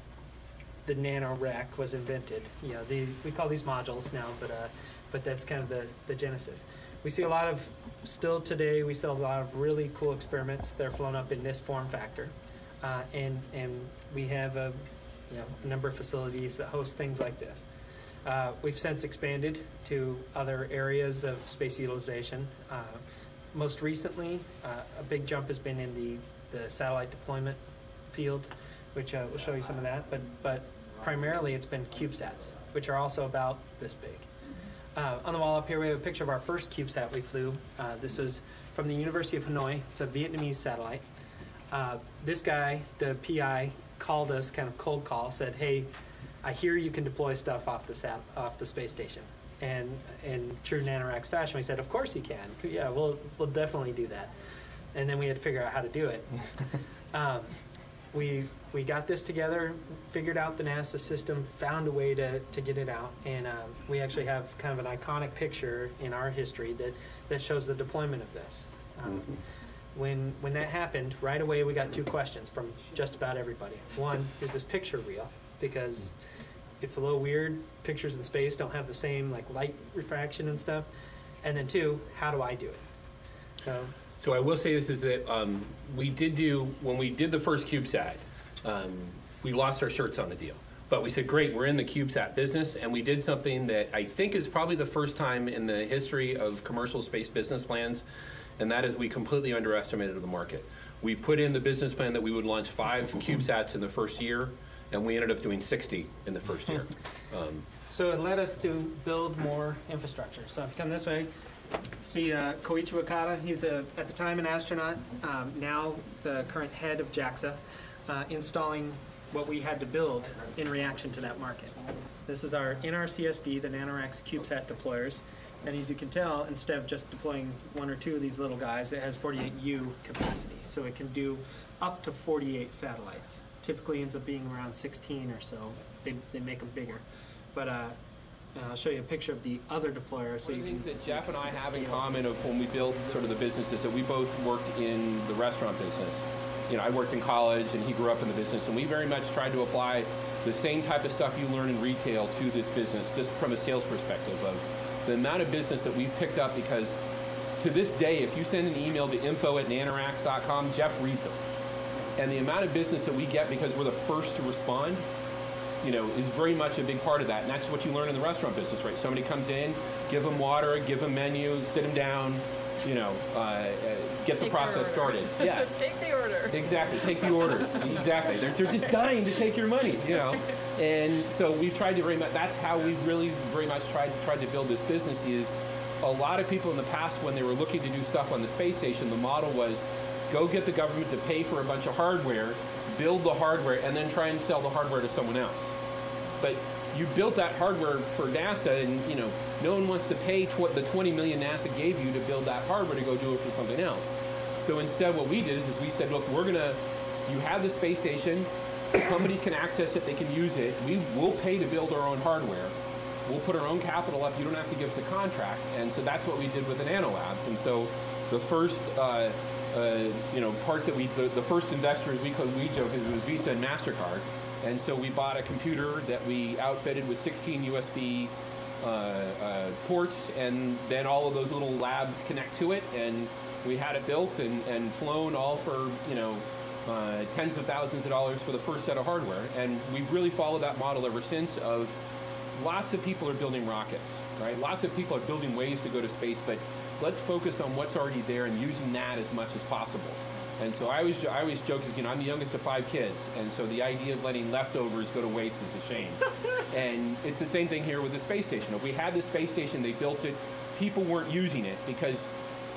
the NanoRack was invented. We call these modules now, but that's kind of the genesis. We see a lot of, still today, we see a lot of really cool experiments that are flown up in this form factor. And we have a number of facilities that host things like this. We've since expanded to other areas of space utilization. Most recently, a big jump has been in the satellite deployment field, which we'll show you some of that, but primarily it's been CubeSats, which are also about this big. On the wall up here, we have a picture of our first CubeSat we flew. This was from the University of Hanoi. It's a Vietnamese satellite. This guy, the PI, called us, kind of cold call, said, "Hey, I hear you can deploy stuff off the space station." And in true NanoRacks fashion, we said, "Of course you can. Yeah, we'll definitely do that." And then we had to figure out how to do it. We got this together, figured out the NASA system, found a way to get it out, and we actually have kind of an iconic picture in our history that shows the deployment of this. When that happened, right away we got two questions from just about everybody. One, is this picture real? Because it's a little weird. Pictures in space don't have the same light refraction and stuff. And then two, how do I do it? So I will say this is that we did do, when we did the first CubeSat, we lost our shirts on the deal. But we said, great, we're in the CubeSat business, and we did something that I think is probably the first time in the history of commercial space business plans, and that is we completely underestimated the market. We put in the business plan that we would launch 5 CubeSats in the first year, and we ended up doing 60 in the first year. So it led us to build more infrastructure. So if you come this way, see Koichi Wakata, he's at the time an astronaut, now the current head of JAXA, installing what we had to build in reaction to that market. This is our CSD, the NanoRacks CubeSat deployers. And as you can tell, instead of just deploying 1 or 2 of these little guys, it has 48U capacity. So it can do up to 48 satellites. Typically ends up being around 16 or so. They make them bigger. But I'll show you a picture of the other deployer. So you think that Jeff and I have in common of when we built sort of the businesses that we both worked in the restaurant business. You know, I worked in college and he grew up in the business, and we very much tried to apply the same type of stuff you learn in retail to this business, just from a sales perspective of the amount of business that we've picked up, because to this day, if you send an email to info@nanoracks.com, Jeff reads them. And the amount of business that we get because we're the first to respond, you know, is very much a big part of that. And that's what you learn in the restaurant business, right? Somebody comes in, give them water, give them menu, sit them down, you know, get the process started. Yeah. Take the order. Exactly. Take the order. Exactly. They're just dying to take your money, you know. And so we've tried to very much, that's how we've really very much tried to build this business. Is a lot of people in the past, when they were looking to do stuff on the space station, the model was go get the government to pay for a bunch of hardware, build the hardware, and then try and sell the hardware to someone else. But you built that hardware for NASA, and you know no one wants to pay the $20 million NASA gave you to build that hardware to go do it for something else. So instead, what we did is we said, look, you have the space station, companies can access it, they can use it. We will pay to build our own hardware. We'll put our own capital up. You don't have to give us a contract. And so that's what we did with the NanoLabs. And so the first, part that the first investors we joke is it was Visa and MasterCard. And so we bought a computer that we outfitted with 16 USB ports, and then all of those little labs connect to it, and we had it built and flown all for, you know, tens of thousands of dollars for the first set of hardware. And we've really followed that model ever since. Of lots of people are building rockets, right? Lots of people are building ways to go to space, but let's focus on what's already there and using that as much as possible. And so I always joke, you know, I'm the youngest of 5 kids, and so the idea of letting leftovers go to waste is a shame. And it's the same thing here with the space station. If we had the space station, they built it, people weren't using it because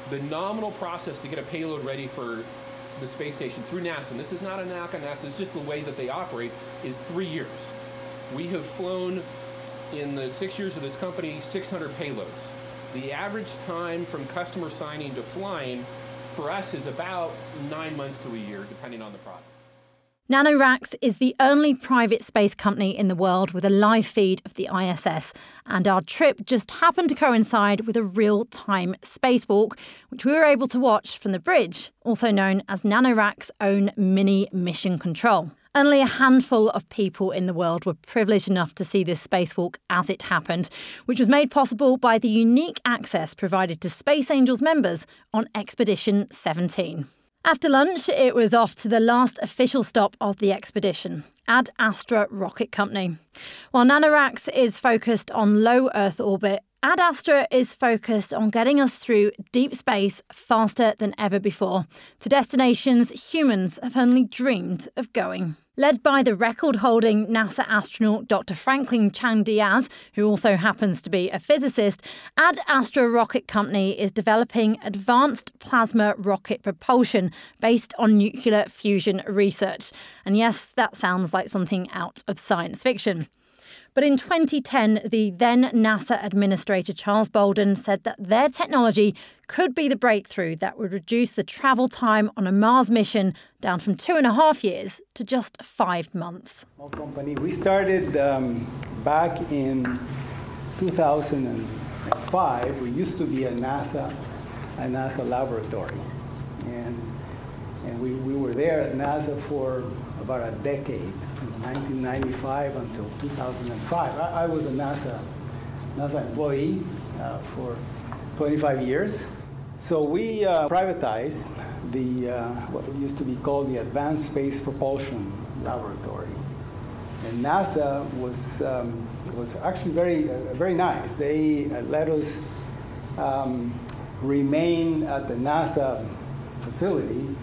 the nominal process to get a payload ready for the space station through NASA, and this is not a knock on NASA, it's just the way that they operate, is 3 years. We have flown, in the 6 years of this company, 600 payloads. The average time from customer signing to flying for us is about 9 months to a year, depending on the product. NanoRacks is the only private space company in the world with a live feed of the ISS, and our trip just happened to coincide with a real-time spacewalk, which we were able to watch from the bridge, also known as NanoRacks' own mini mission control. Only a handful of people in the world were privileged enough to see this spacewalk as it happened, which was made possible by the unique access provided to Space Angels members on Expedition 17. After lunch, it was off to the last official stop of the expedition, Ad Astra Rocket Company. While NanoRacks is focused on low Earth orbit, Ad Astra is focused on getting us through deep space faster than ever before, to destinations humans have only dreamed of going. Led by the record-holding NASA astronaut Dr. Franklin Chang-Diaz, who also happens to be a physicist, Ad Astra Rocket Company is developing advanced plasma rocket propulsion based on nuclear fusion research. And yes, that sounds like something out of science fiction. But in 2010, the then NASA administrator Charles Bolden said that their technology could be the breakthrough that would reduce the travel time on a Mars mission down from 2.5 years to just 5 months. Small company. We started back in 2005. We used to be a NASA laboratory. And we were there at NASA for about a decade, from 1995 until 2005. I was a NASA employee for 25 years. So we privatized the what used to be called the Advanced Space Propulsion Laboratory, and NASA was actually very nice. They let us remain at the NASA facility,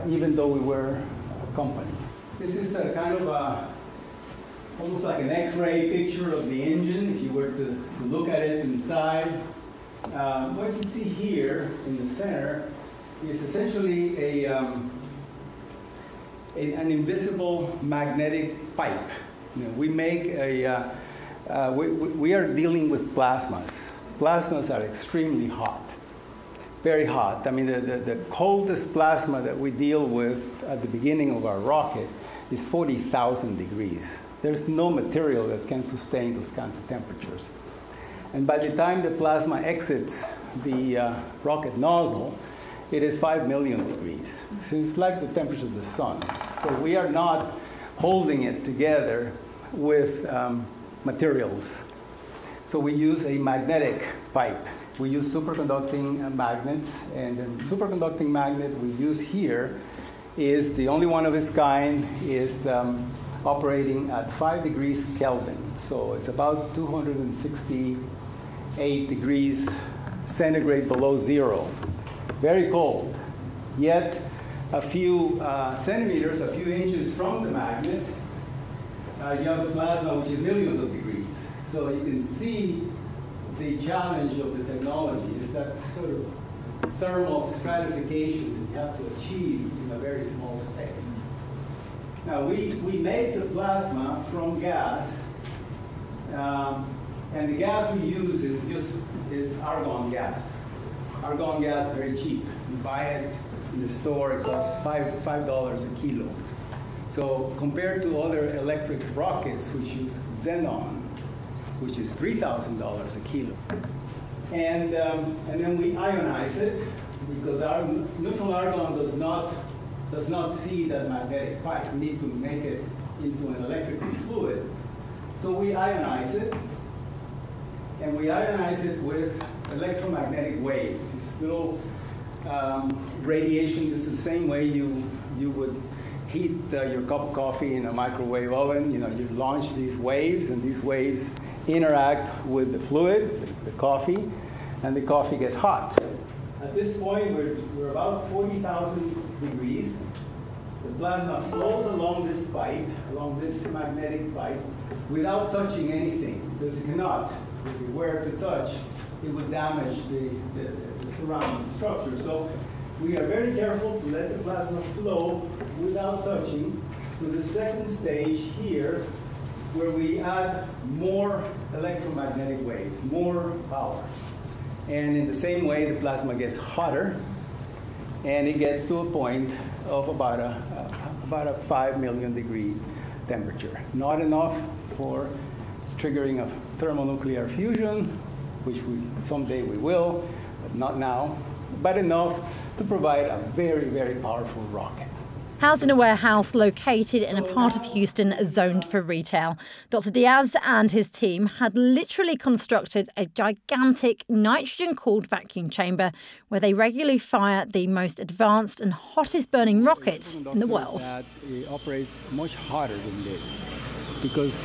even though we were a company. This is a kind of almost like an X-ray picture of the engine. If you were to look at it inside, what you see here in the center is essentially an invisible magnetic pipe. You know, we make we are dealing with plasmas. Plasmas are extremely hot, very hot. I mean, the coldest plasma that we deal with at the beginning of our rocket is 40,000 degrees. There's no material that can sustain those kinds of temperatures. And by the time the plasma exits the rocket nozzle, it is 5 million degrees. So it's like the temperature of the sun. So we are not holding it together with materials. So we use a magnetic pipe. We use superconducting magnets, and the superconducting magnet we use here is the only one of its kind, is operating at 5 degrees Kelvin. So it's about 268 degrees centigrade below zero. Very cold. Yet a few centimeters, a few inches from the magnet, you have the plasma, which is millions of degrees. So you can see the challenge of the technology is that sort of thermal stratification that you have to achieve in a very small space. Now, we make the plasma from gas, and the gas we use is argon gas. Argon gas, very cheap. You buy it in the store, it costs $5 a kilo. So compared to other electric rockets, which use xenon, which is $3,000 a kilo. And then we ionize it, because our neutral argon does not see that magnetic pipe. We need to make it into an electrical fluid. So we ionize it, and we ionize it with electromagnetic waves. These little radiation, just the same way you would heat your cup of coffee in a microwave oven. You know, you launch these waves, and these waves interact with the fluid, the coffee, and the coffee gets hot. At this point, we're about 40,000 degrees. The plasma flows along this pipe, along this magnetic pipe, without touching anything, because it cannot. If it were to touch, it would damage the surrounding structure. So we are very careful to let the plasma flow without touching to the second stage here, where we add more electromagnetic waves, more power. And in the same way, the plasma gets hotter, and it gets to a point of about a 5 million degree temperature. Not enough for triggering a thermonuclear fusion, which someday we will, but not now, but enough to provide a very, very powerful rocket. Housed in a warehouse located in a part of Houston zoned for retail, Dr. Diaz and his team had literally constructed a gigantic nitrogen-cooled vacuum chamber where they regularly fire the most advanced and hottest burning rocket in the world. It operates much hotter than this, because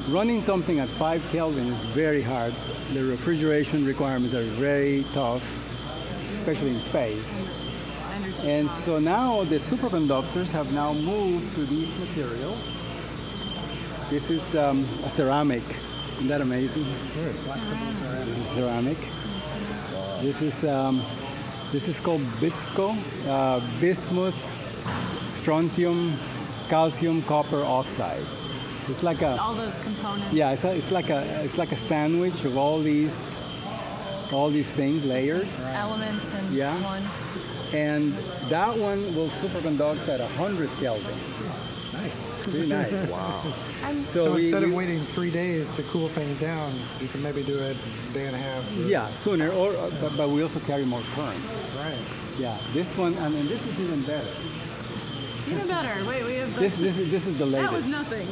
running something at 5 Kelvin is very hard. The refrigeration requirements are very tough, especially in space. And so now the superconductors have now moved to these materials. This is a ceramic. Isn't that amazing? This is ceramic. This is called bismuth, strontium, calcium, copper oxide. It's like all those components. Yeah, it's like a sandwich of all these things layered. Elements in one. And that one will superconduct at 100 Kelvin. Nice. Really nice. Wow. So instead of waiting 3 days to cool things down, you can maybe do it a day and a half. Yeah, sooner. But we also carry more current. Right. Yeah. This one, I mean, this is even better. Even better. Wait, we have This is the latest. That was nothing.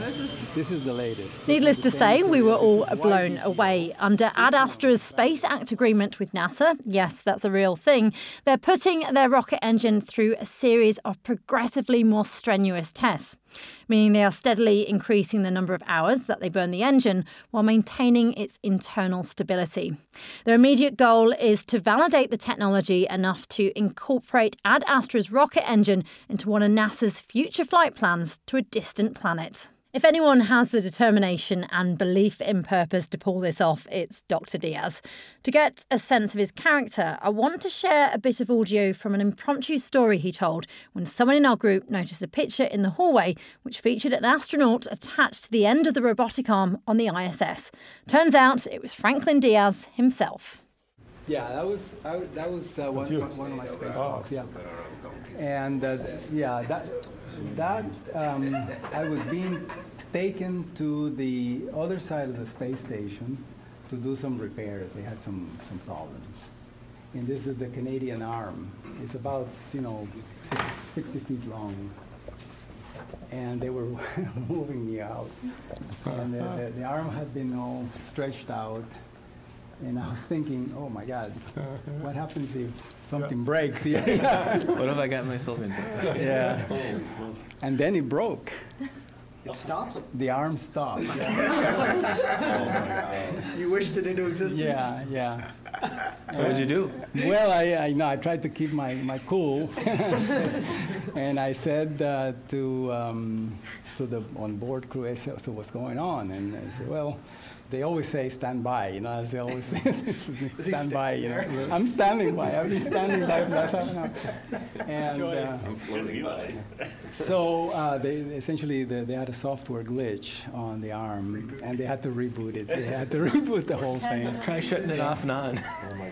This is the latest. Needless to say, we were all blown away. Under Ad Astra's Space Act agreement with NASA, yes, that's a real thing, they're putting their rocket engine through a series of progressively more strenuous tests, meaning they are steadily increasing the number of hours that they burn the engine while maintaining its internal stability. Their immediate goal is to validate the technology enough to incorporate Ad Astra's rocket engine into one of NASA's future flight plans to a distant planet. If anyone has the determination and belief in purpose to pull this off, it's Dr. Diaz. To get a sense of his character, I want to share a bit of audio from an impromptu story he told when someone in our group noticed a picture in the hallway which featured an astronaut attached to the end of the robotic arm on the ISS. Turns out it was Franklin Diaz himself. Yeah, that was one of my space walks. Yeah, and I was being taken to the other side of the space station to do some repairs. They had some problems, and this is the Canadian arm. It's about 60 feet long, and they were moving me out, and the arm had been all stretched out. And I was thinking, oh my God, what happens if something breaks here? What have I got myself into? Yeah. And then it broke. It stopped? The arm stopped. Oh my God. You wished it into existence? Yeah. So what'd you do? Well, I tried to keep my cool. And I said to the onboard crew, I said, so what's going on? And I said, well, they always say stand by, as they always say, stand by, I'm standing by. I've been standing by for the last half an hour. And I'm floating by. So they had a software glitch on the arm, and they had to reboot it. They had to reboot the whole thing. Try shutting it off and on.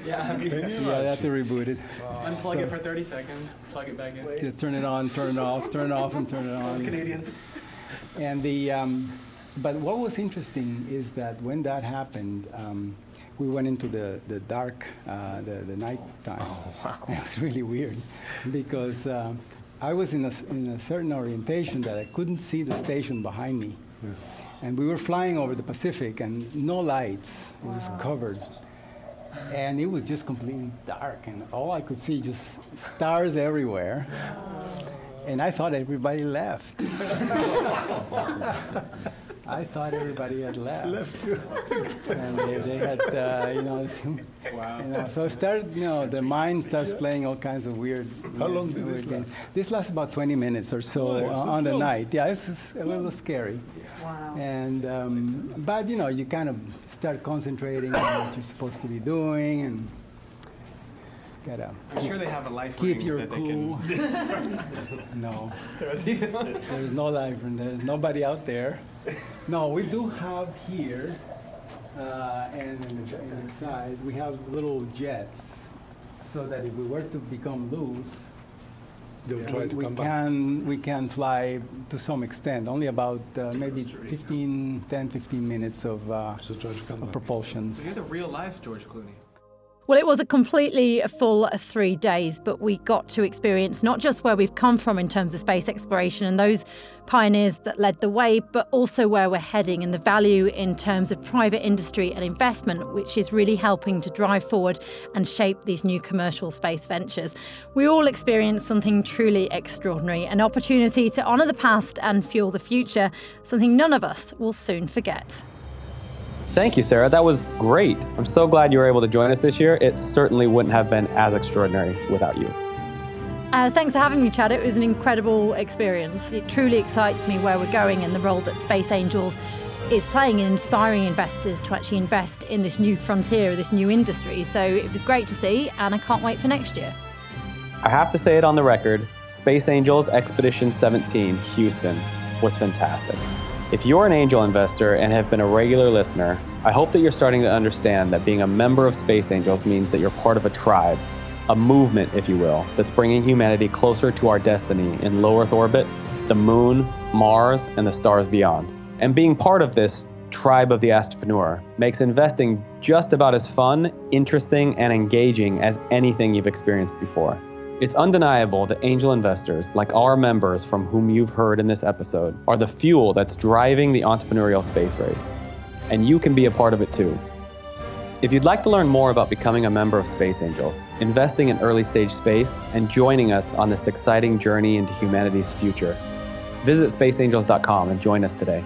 Yeah, they had to reboot it. Unplug it for 30 seconds, plug it back in. Turn it on, turn it off, turn it off, and turn it on. Canadians. And but what was interesting is that when that happened, we went into the dark, the night time. Oh, wow. It was really weird because I was in a certain orientation that I couldn't see the station behind me. Yeah. And we were flying over the Pacific and no lights. It was covered. And it was just completely dark, and all I could see just stars everywhere. And I thought everybody left. I thought everybody had left. And they had, wow. So it started, the mind starts playing all kinds of weird. How long did this last? This lasts about 20 minutes or so on the night. Yeah, it's a little scary. Wow. And but you kind of start concentrating on what you're supposed to be doing, and I'm sure they have a life keep ring your that cool. they can. No, there's no life ring. There's nobody out there. No, we do have here, and in the side, we have little jets, so that if we were to become loose, we can fly to some extent, only about maybe 10, 15 minutes of propulsion. So you're the real life George Clooney. Well, it was a completely full 3 days, but we got to experience not just where we've come from in terms of space exploration and those pioneers that led the way, but also where we're heading and the value in terms of private industry and investment, which is really helping to drive forward and shape these new commercial space ventures. We all experienced something truly extraordinary, an opportunity to honour the past and fuel the future, something none of us will soon forget. Thank you, Sarah. That was great. I'm so glad you were able to join us this year. It certainly wouldn't have been as extraordinary without you. Thanks for having me, Chad. It was an incredible experience. It truly excites me where we're going and the role that Space Angels is playing in inspiring investors to actually invest in this new frontier, this new industry. So it was great to see, and I can't wait for next year. I have to say it on the record, Space Angels Expedition 17, Houston, was fantastic. If you're an angel investor and have been a regular listener, I hope that you're starting to understand that being a member of Space Angels means that you're part of a tribe, a movement, if you will, that's bringing humanity closer to our destiny in low Earth orbit, the moon, Mars, and the stars beyond. And being part of this tribe of the entrepreneur makes investing just about as fun, interesting, and engaging as anything you've experienced before. It's undeniable that angel investors, like our members from whom you've heard in this episode, are the fuel that's driving the entrepreneurial space race. And you can be a part of it too. If you'd like to learn more about becoming a member of Space Angels, investing in early stage space, and joining us on this exciting journey into humanity's future, visit spaceangels.com and join us today.